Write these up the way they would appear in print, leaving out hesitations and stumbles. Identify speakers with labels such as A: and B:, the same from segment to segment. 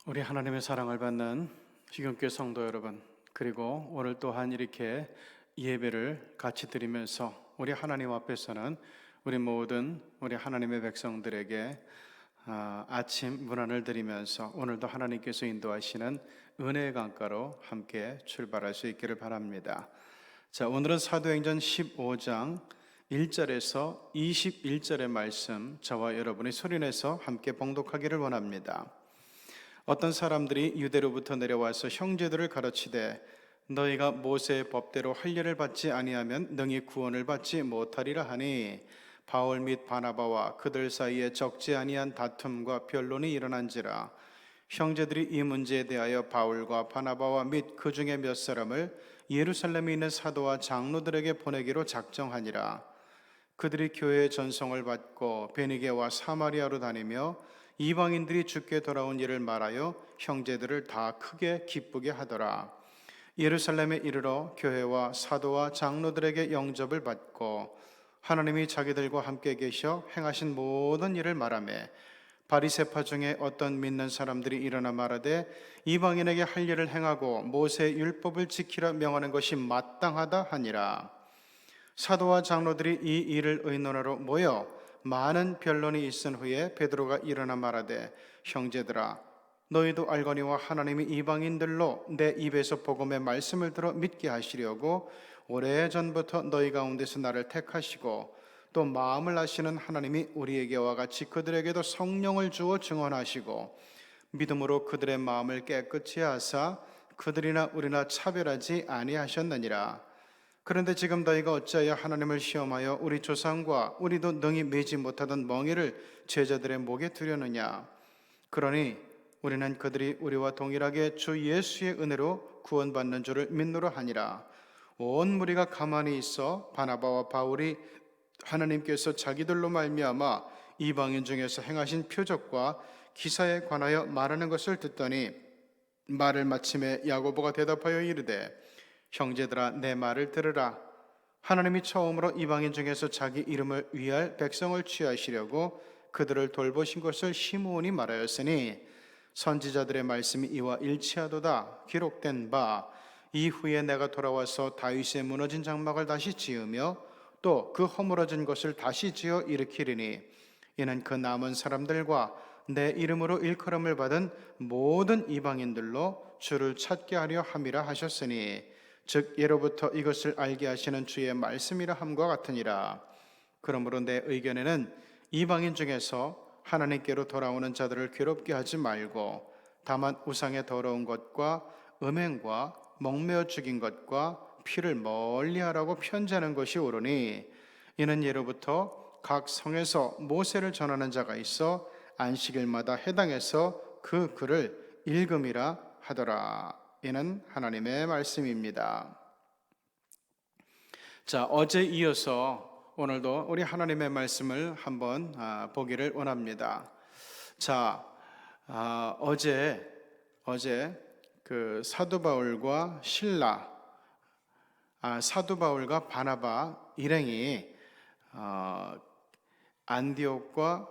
A: 우리 하나님의 사랑을 받는 희경교회 성도 여러분, 그리고 오늘 또한 이렇게 예배를 같이 드리면서 우리 하나님 앞에서는 우리 모든 우리 하나님의 백성들에게 아침 문안을 드리면서 오늘도 하나님께서 인도하시는 은혜의 강가로 함께 출발할 수 있기를 바랍니다. 자, 오늘은 사도행전 15장 1절에서 21절의 말씀, 저와 여러분이 소리내서 함께 봉독하기를 원합니다. 어떤 사람들이 유대로부터 내려와서 형제들을 가르치되 너희가 모세의 법대로 할례를 받지 아니하면 능히 구원을 받지 못하리라 하니, 바울 및 바나바와 그들 사이에 적지 아니한 다툼과 변론이 일어난지라. 형제들이 이 문제에 대하여 바울과 바나바와 및 그 중에 몇 사람을 예루살렘에 있는 사도와 장로들에게 보내기로 작정하니라. 그들이 교회의 전송을 받고 베니게와 사마리아로 다니며 이방인들이 주께 돌아온 일을 말하여 형제들을 다 크게 기쁘게 하더라. 예루살렘에 이르러 교회와 사도와 장로들에게 영접을 받고 하나님이 자기들과 함께 계셔 행하신 모든 일을 말하며, 바리새파 중에 어떤 믿는 사람들이 일어나 말하되 이방인에게 할 일을 행하고 모세의 율법을 지키라 명하는 것이 마땅하다 하니라. 사도와 장로들이 이 일을 의논하러 모여 많은 변론이 있은 후에 베드로가 일어나 말하되, 형제들아, 너희도 알거니와 하나님이 이방인들로 내 입에서 복음의 말씀을 들어 믿게 하시려고 오래전부터 너희 가운데서 나를 택하시고 또 마음을 아시는 하나님이 우리에게와 같이 그들에게도 성령을 주어 증언하시고 믿음으로 그들의 마음을 깨끗이 하사 그들이나 우리나 차별하지 아니하셨느니라. 그런데 지금 너희가 어찌하여 하나님을 시험하여 우리 조상과 우리도 능히 매지 못하던 멍에를 제자들의 목에 두려느냐. 그러니 우리는 그들이 우리와 동일하게 주 예수의 은혜로 구원받는 줄을 믿노라 하니라. 온 무리가 가만히 있어 바나바와 바울이 하나님께서 자기들로 말미암아 이방인 중에서 행하신 표적과 기사에 관하여 말하는 것을 듣더니, 말을 마침에 야고보가 대답하여 이르되, 형제들아, 내 말을 들으라. 하나님이 처음으로 이방인 중에서 자기 이름을 위할 백성을 취하시려고 그들을 돌보신 것을 시므온이 말하였으니, 선지자들의 말씀이 이와 일치하도다. 기록된 바, 이후에 내가 돌아와서 다윗의 무너진 장막을 다시 지으며 또 그 허물어진 것을 다시 지어 일으키리니, 이는 그 남은 사람들과 내 이름으로 일컬음을 받은 모든 이방인들로 주를 찾게 하려 함이라 하셨으니, 즉 예로부터 이것을 알게 하시는 주의 말씀이라 함과 같으니라. 그러므로 내 의견에는 이방인 중에서 하나님께로 돌아오는 자들을 괴롭게 하지 말고, 다만 우상의 더러운 것과 음행과 목매어 죽인 것과 피를 멀리하라고 편지하는 것이 옳으니, 이는 예로부터 각 성에서 모세를 전하는 자가 있어 안식일마다 해당해서 그 글을 읽음이라 하더라. 이는 하나님의 말씀입니다. 자, 어제 이어서 오늘도 우리 하나님의 말씀을 한번 보기를 원합니다. 자, 어제 그 사도 바울과 신라, 사도 바울과 바나바 일행이 안디옥과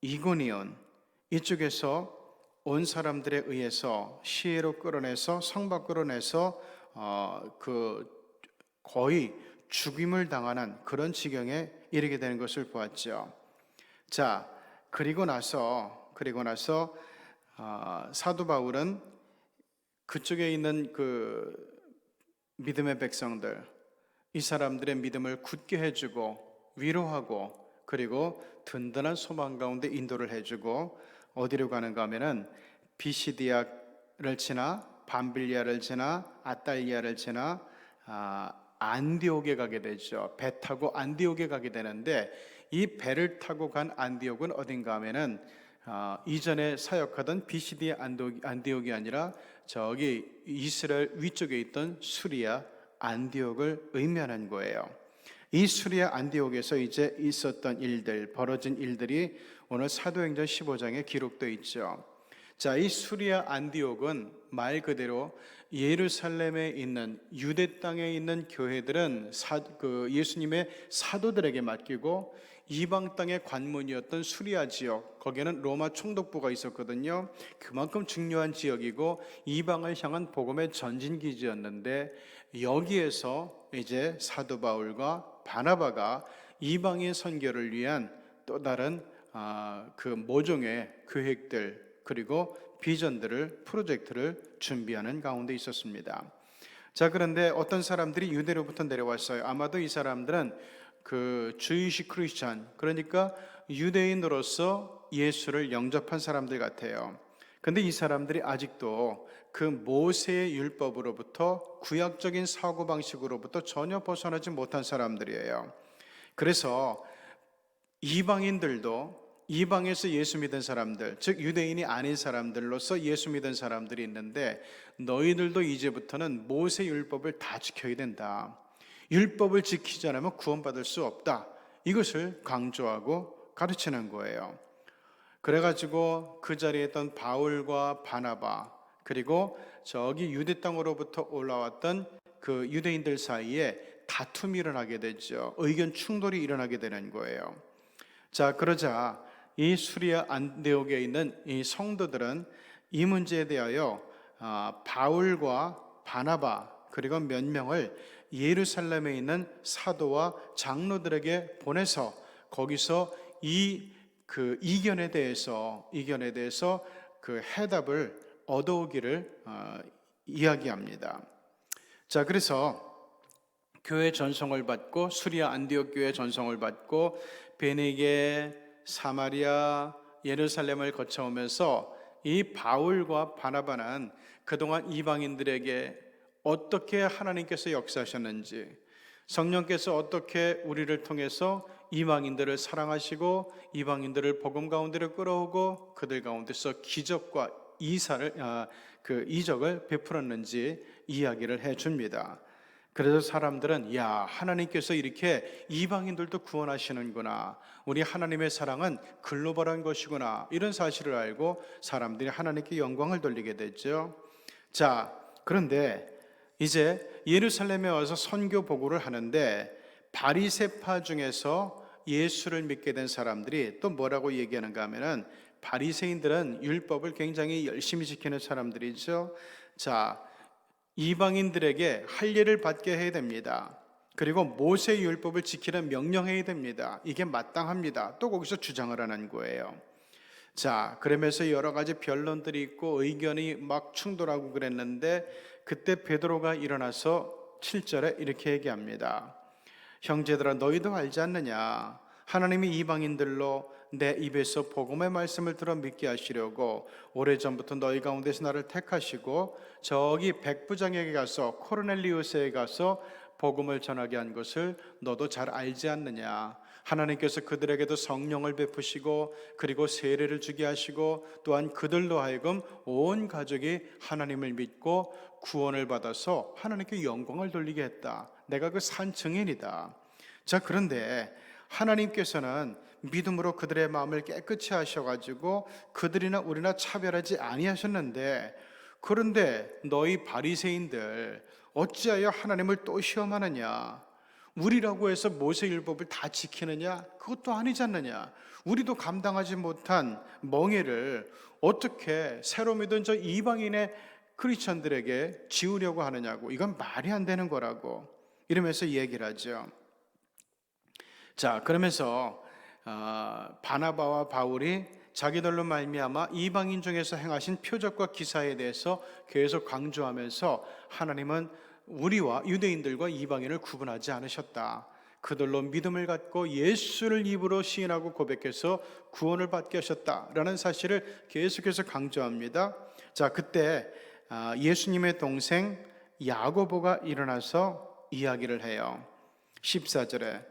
A: 이고니온 이쪽에서 온 사람들에 의해서 시해로 끌어내서 성 밖으로 내서 거의 죽임을 당하는 그런 지경에 이르게 되는 것을 보았죠. 자, 그리고 나서 사도 바울은 그쪽에 있는 그 믿음의 백성들, 이 사람들의 믿음을 굳게 해주고 위로하고 그리고 든든한 소망 가운데 인도를 해주고 어디로 가는가 하면은 비시디아를 지나 밤빌리아를 지나 아탈리아를 지나 안디옥에 가게 되죠. 배 타고 안디옥에 가게 되는데 이 배를 타고 간 안디옥은 어딘가 하면은 이전에 사역하던 비시디아 안디옥이 아니라 저기 이스라엘 위쪽에 있던 수리아 안디옥을 의미하는 거예요. 이 수리아 안디옥에서 이제 있었던 일들, 벌어진 일들이 오늘 사도행전 15장에 기록되어 있죠. 자, 이 수리아 안디옥은 말 그대로 예루살렘에 있는 유대 땅에 있는 교회들은 예수님의 사도들에게 맡기고 이방 땅의 관문이었던 수리아 지역, 거기에는 로마 총독부가 있었거든요. 그만큼 중요한 지역이고 이방을 향한 복음의 전진기지였는데 여기에서 이제 사도 바울과 바나바가 이방인 선교를 위한 또 다른 그 모종의 계획들 그리고 비전들을 프로젝트를 준비하는 가운데 있었습니다. 자, 그런데 어떤 사람들이 유대로부터 내려왔어요. 아마도 이 사람들은 그 주이시 크리스찬, 그러니까 유대인으로서 예수를 영접한 사람들 같아요. 근데 이 사람들이 아직도 그 모세의 율법으로부터 구약적인 사고방식으로부터 전혀 벗어나지 못한 사람들이에요. 그래서 이방인들도 이방에서 예수 믿은 사람들, 즉 유대인이 아닌 사람들로서 예수 믿은 사람들이 있는데 너희들도 이제부터는 모세 율법을 다 지켜야 된다. 율법을 지키지 않으면 구원받을 수 없다. 이것을 강조하고 가르치는 거예요. 그래가지고 그 자리에 있던 바울과 바나바 그리고 저기 유대 땅으로부터 올라왔던 그 유대인들 사이에 다툼이 일어나게 되죠. 의견 충돌이 일어나게 되는 거예요. 자, 그러자 이 수리아 안디옥에 있는 이 성도들은 이 문제에 대하여 바울과 바나바 그리고 몇 명을 예루살렘에 있는 사도와 장로들에게 보내서 거기서 그 이견에 대해서 그 해답을 얻어오기를 이야기합니다. 자, 그래서 교회 전성을 받고 수리아 안디옥 교회 전성을 받고 베네게 사마리아 예루살렘을 거쳐오면서 이 바울과 바나바는 그동안 이방인들에게 어떻게 하나님께서 역사하셨는지, 성령께서 어떻게 우리를 통해서 이방인들을 사랑하시고 이방인들을 복음 가운데로 끌어오고 그들 가운데서 기적과 이적을 베풀었는지 이야기를 해줍니다. 그래서 사람들은 하나님께서 이렇게 이방인들도 구원하시는구나, 우리 하나님의 사랑은 글로벌한 것이구나, 이런 사실을 알고 사람들이 하나님께 영광을 돌리게 됐죠. 자, 그런데 이제 예루살렘에 와서 선교 보고를 하는데 바리새파 중에서 예수를 믿게 된 사람들이 또 뭐라고 얘기하는가 하면은, 바리새인들은 율법을 굉장히 열심히 지키는 사람들이죠. 자, 이방인들에게 할례를 받게 해야 됩니다. 그리고 모세의 율법을 지키는 명령해야 됩니다. 이게 마땅합니다. 또 거기서 주장을 하는 거예요. 자, 그러면서 여러 가지 변론들이 있고 의견이 막 충돌하고 그랬는데 그때 베드로가 일어나서 7절에 이렇게 얘기합니다. 형제들아, 너희도 알지 않느냐? 하나님이 이방인들로 내 입에서 복음의 말씀을 들어 믿게 하시려고 오래전부터 너희 가운데서 나를 택하시고 저기 백부장에게 가서 코르넬리우스에게 가서 복음을 전하게 한 것을 너도 잘 알지 않느냐? 하나님께서 그들에게도 성령을 베푸시고 그리고 세례를 주게 하시고 또한 그들로 하여금 온 가족이 하나님을 믿고 구원을 받아서 하나님께 영광을 돌리게 했다. 내가 그 산 증인이다. 자, 그런데 하나님께서는 믿음으로 그들의 마음을 깨끗이 하셔가지고 그들이나 우리나 차별하지 아니하셨는데, 그런데 너희 바리새인들 어찌하여 하나님을 또 시험하느냐? 우리라고 해서 모세율법을 다 지키느냐? 그것도 아니지 않느냐? 우리도 감당하지 못한 멍에를 어떻게 새로 믿은 저 이방인의 크리스천들에게 지우려고 하느냐고. 이건 말이 안 되는 거라고 이러면서 얘기를 하죠. 자, 그러면서 바나바와 바울이 자기들로 말미암아 이방인 중에서 행하신 표적과 기사에 대해서 계속 강조하면서 하나님은 우리와 유대인들과 이방인을 구분하지 않으셨다. 그들로 믿음을 갖고 예수를 입으로 시인하고 고백해서 구원을 받게 하셨다라는 사실을 계속해서 강조합니다. 자, 그때 예수님의 동생 야고보가 일어나서 이야기를 해요. 14절에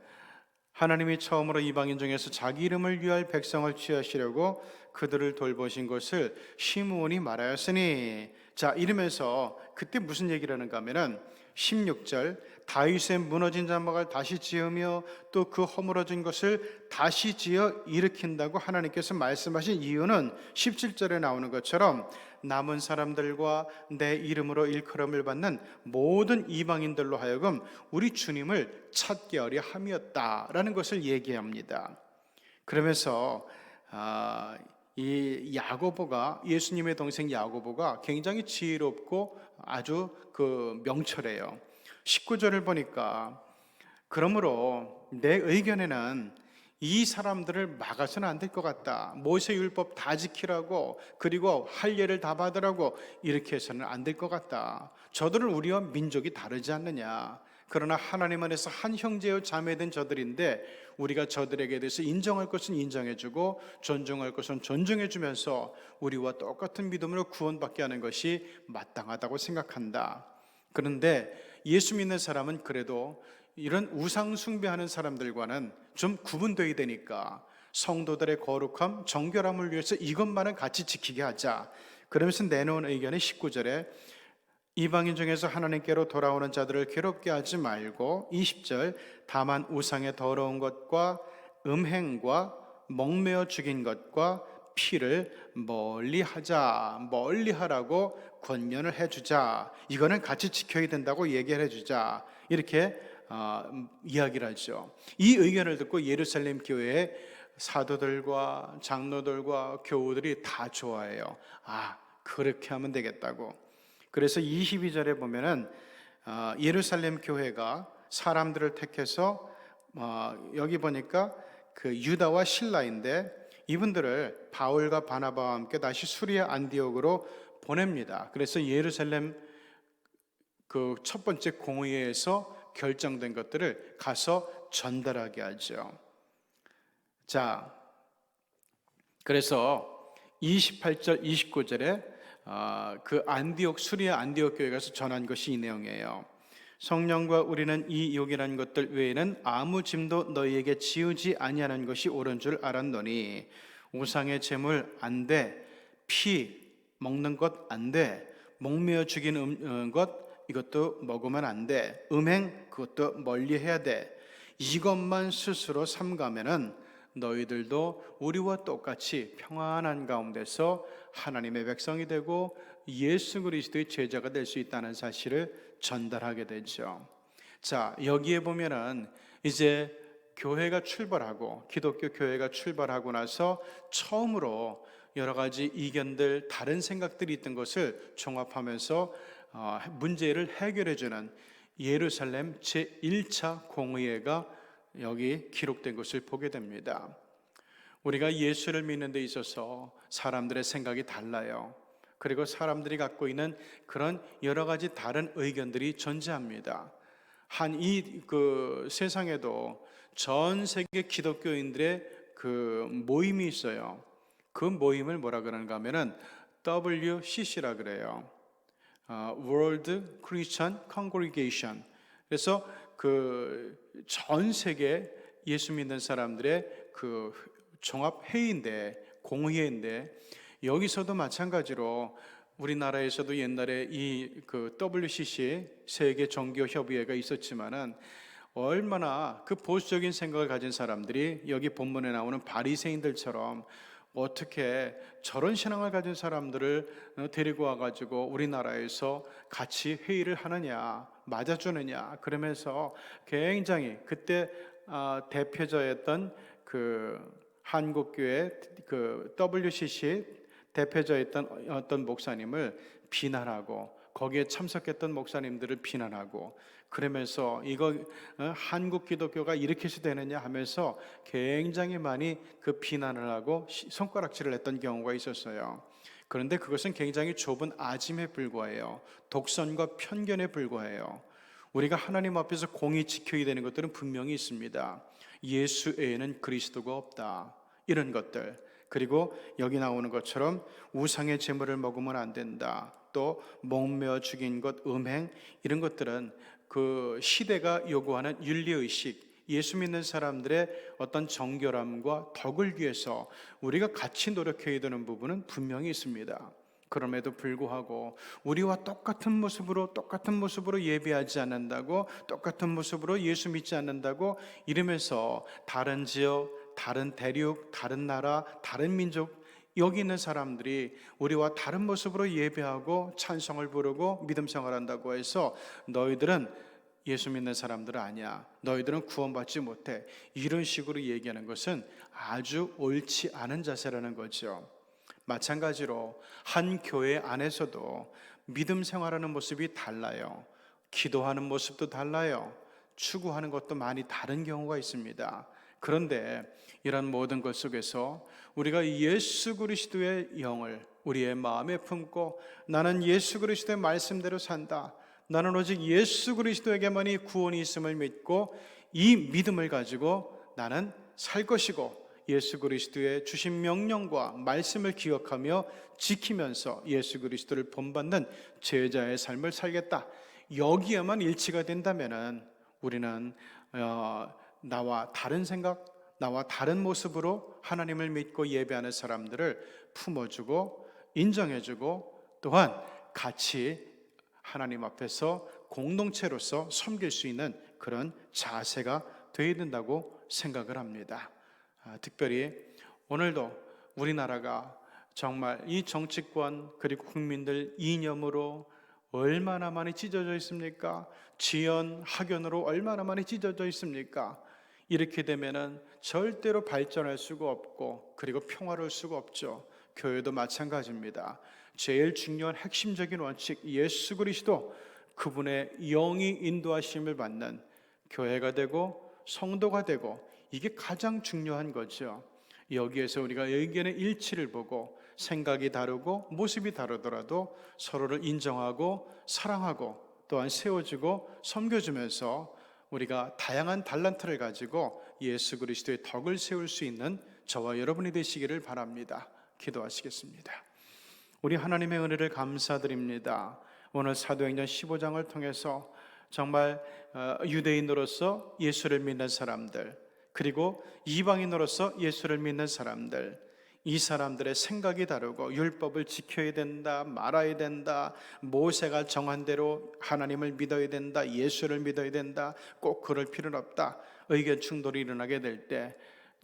A: 하나님이 처음으로 이방인 중에서 자기 이름을 위할 백성을 취하시려고 그들을 돌보신 것을 시므온이 말하였으니, 자, 이러면서 그때 무슨 얘기를 하는가 하면은 16절 다윗의 무너진 장막을 다시 지으며 또 그 허물어진 것을 다시 지어 일으킨다고 하나님께서 말씀하신 이유는 17절에 나오는 것처럼 남은 사람들과 내 이름으로 일컬음을 받는 모든 이방인들로 하여금 우리 주님을 찾게 하려 함이었다라는 것을 얘기합니다. 그러면서 이 야고보가, 예수님의 동생 야고보가 굉장히 지혜롭고 아주 명철해요. 19절을 보니까 그러므로 내 의견에는 이 사람들을 막아서는 안 될 것 같다. 모세율법 다 지키라고, 그리고 할례를 다 받으라고 이렇게 해서는 안 될 것 같다. 저들은 우리와 민족이 다르지 않느냐. 그러나 하나님 안에서 한 형제요 자매된 저들인데 우리가 저들에게 대해서 인정할 것은 인정해주고 존중할 것은 존중해주면서 우리와 똑같은 믿음으로 구원받게 하는 것이 마땅하다고 생각한다. 그런데 예수 믿는 사람은 그래도 이런 우상 숭배하는 사람들과는 좀 구분되어야 되니까 성도들의 거룩함, 정결함을 위해서 이것만은 같이 지키게 하자. 그러면서 내놓은 의견이 19절에 이방인 중에서 하나님께로 돌아오는 자들을 괴롭게 하지 말고, 20절 다만 우상의 더러운 것과 음행과 먹매어 죽인 것과 피를 멀리하자, 멀리하라고 권면을 해주자. 이거는 같이 지켜야 된다고 얘기를 해주자. 이렇게 이야기를 하죠. 이 의견을 듣고 예루살렘 교회의 사도들과 장로들과 교우들이 다 좋아해요. 그렇게 하면 되겠다고. 그래서 22절에 보면은 예루살렘 교회가 사람들을 택해서 여기 보니까 그 유다와 실라인데 이분들을 바울과 바나바와 함께 다시 수리아 안디옥으로 보냅니다. 그래서 예루살렘 그 첫 번째 공의회에서 결정된 것들을 가서 전달하게 하죠. 자, 그래서 28절, 29절에 그 안디옥, 수리아 안디옥 교회 가서 전한 것이 이 내용이에요. 성령과 우리는 이 욕이라는 것들 외에는 아무 짐도 너희에게 지우지 아니하는 것이 옳은 줄 알았노니 우상의 제물 안 돼, 피 먹는 것 안 돼, 목매어 죽인 것 이것도 먹으면 안 돼, 음행 그것도 멀리해야 돼. 이것만 스스로 삼가면은 너희들도 우리와 똑같이 평안한 가운데서 하나님의 백성이 되고 예수 그리스도의 제자가 될 수 있다는 사실을 전달하게 되죠. 자, 여기에 보면은 이제 교회가 출발하고, 기독교 교회가 출발하고 나서 처음으로 여러 가지 이견들, 다른 생각들이 있던 것을 종합하면서 문제를 해결해주는 예루살렘 제1차 공의회가 여기 기록된 것을 보게 됩니다. 우리가 예수를 믿는 데 있어서 사람들의 생각이 달라요. 그리고 사람들이 갖고 있는 그런 여러 가지 다른 의견들이 존재합니다. 세상에도 전 세계 기독교인들의 그 모임이 있어요. 그 모임을 뭐라 그러는가 하면은 WCC라 그래요. World Christian Congregation. 그래서 그 전 세계 예수 믿는 사람들의 그 종합 회의인데, 공의회인데, 여기서도 마찬가지로 우리나라에서도 옛날에 이 그 WCC 세계 종교 협의회가 있었지만은 얼마나 그 보수적인 생각을 가진 사람들이 여기 본문에 나오는 바리새인들처럼 어떻게 저런 신앙을 가진 사람들을 데리고 와가지고 우리나라에서 같이 회의를 하느냐, 맞아주느냐, 그러면서 굉장히 그때 대표자였던 그 한국교회 그 WCC 대표자였던 어떤 목사님을 비난하고 거기에 참석했던 목사님들을 비난하고 그러면서 이거 한국 기독교가 이렇게 해서 되느냐 하면서 굉장히 많이 그 비난을 하고 손가락질을 했던 경우가 있었어요. 그런데 그것은 굉장히 좁은 아짐에 불과해요. 독선과 편견에 불과해요. 우리가 하나님 앞에서 공의 지켜야 되는 것들은 분명히 있습니다. 예수 외에는 그리스도가 없다, 이런 것들. 그리고 여기 나오는 것처럼 우상의 제물을 먹으면 안 된다, 또 목매어 죽인 것, 음행, 이런 것들은 그 시대가 요구하는 윤리의식, 예수 믿는 사람들의 어떤 정결함과 덕을 위해서 우리가 같이 노력해야 되는 부분은 분명히 있습니다. 그럼에도 불구하고 우리와 똑같은 모습으로 예배하지 않는다고, 똑같은 모습으로 예수 믿지 않는다고 이러면서 다른 지역, 다른 대륙, 다른 나라, 다른 민족, 여기 있는 사람들이 우리와 다른 모습으로 예배하고 찬송을 부르고 믿음 생활한다고 해서 너희들은 예수 믿는 사람들은 아니야, 너희들은 구원받지 못해, 이런 식으로 얘기하는 것은 아주 옳지 않은 자세라는 거죠. 마찬가지로 한 교회 안에서도 믿음 생활하는 모습이 달라요. 기도하는 모습도 달라요. 추구하는 것도 많이 다른 경우가 있습니다. 그런데 이런 모든 것 속에서 우리가 예수 그리스도의 영을 우리의 마음에 품고 나는 예수 그리스도의 말씀대로 산다, 나는 오직 예수 그리스도에게만이 구원이 있음을 믿고 이 믿음을 가지고 나는 살 것이고, 예수 그리스도의 주신 명령과 말씀을 기억하며 지키면서 예수 그리스도를 본받는 제자의 삶을 살겠다, 여기에만 일치가 된다면 우리는 나와 다른 생각, 나와 다른 모습으로 하나님을 믿고 예배하는 사람들을 품어주고 인정해주고 또한 같이 하나님 앞에서 공동체로서 섬길 수 있는 그런 자세가 되어야 된다고 생각을 합니다. 특별히 오늘도 우리나라가 정말 이 정치권 그리고 국민들 이념으로 얼마나 많이 찢어져 있습니까? 지연, 학연으로 얼마나 많이 찢어져 있습니까? 이렇게 되면은 절대로 발전할 수가 없고 그리고 평화로울 수가 없죠. 교회도 마찬가지입니다. 제일 중요한 핵심적인 원칙, 예수 그리스도, 그분의 영이 인도하심을 받는 교회가 되고 성도가 되고, 이게 가장 중요한 거죠. 여기에서 우리가 의견의 일치를 보고 생각이 다르고 모습이 다르더라도 서로를 인정하고 사랑하고 또한 세워주고 섬겨주면서 우리가 다양한 달란트를 가지고 예수 그리스도의 덕을 세울 수 있는 저와 여러분이 되시기를 바랍니다. 기도하시겠습니다. 우리 하나님의 은혜를 감사드립니다. 오늘 사도행전 15장을 통해서 정말 유대인으로서 예수를 믿는 사람들, 그리고 이방인으로서 예수를 믿는 사람들, 이 사람들의 생각이 다르고 율법을 지켜야 된다, 말아야 된다, 모세가 정한 대로 하나님을 믿어야 된다, 예수를 믿어야 된다, 꼭 그럴 필요는 없다, 의견 충돌이 일어나게 될 때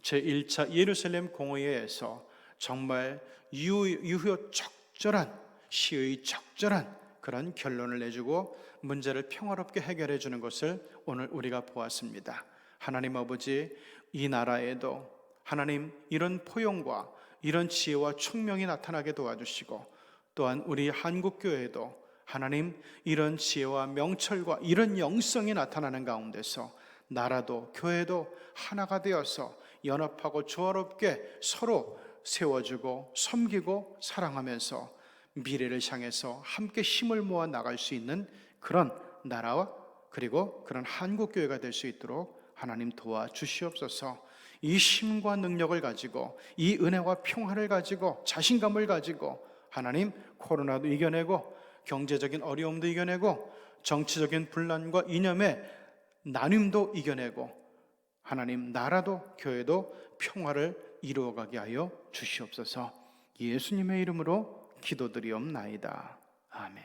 A: 제1차 예루살렘 공의회에서 정말 유효적절한, 시의 적절한 그런 결론을 내주고 문제를 평화롭게 해결해 주는 것을 오늘 우리가 보았습니다. 하나님 아버지, 이 나라에도 하나님 이런 포용과 이런 지혜와 총명이 나타나게 도와주시고, 또한 우리 한국교회도 하나님 이런 지혜와 명철과 이런 영성이 나타나는 가운데서 나라도 교회도 하나가 되어서 연합하고 조화롭게 서로 세워주고 섬기고 사랑하면서 미래를 향해서 함께 힘을 모아 나갈 수 있는 그런 나라와 그리고 그런 한국교회가 될 수 있도록 하나님 도와주시옵소서. 이 힘과 능력을 가지고, 이 은혜와 평화를 가지고, 자신감을 가지고 하나님 코로나도 이겨내고 경제적인 어려움도 이겨내고 정치적인 분란과 이념의 나눔도 이겨내고 하나님 나라도 교회도 평화를 이루어가게 하여 주시옵소서. 예수님의 이름으로 기도드리옵나이다. 아멘.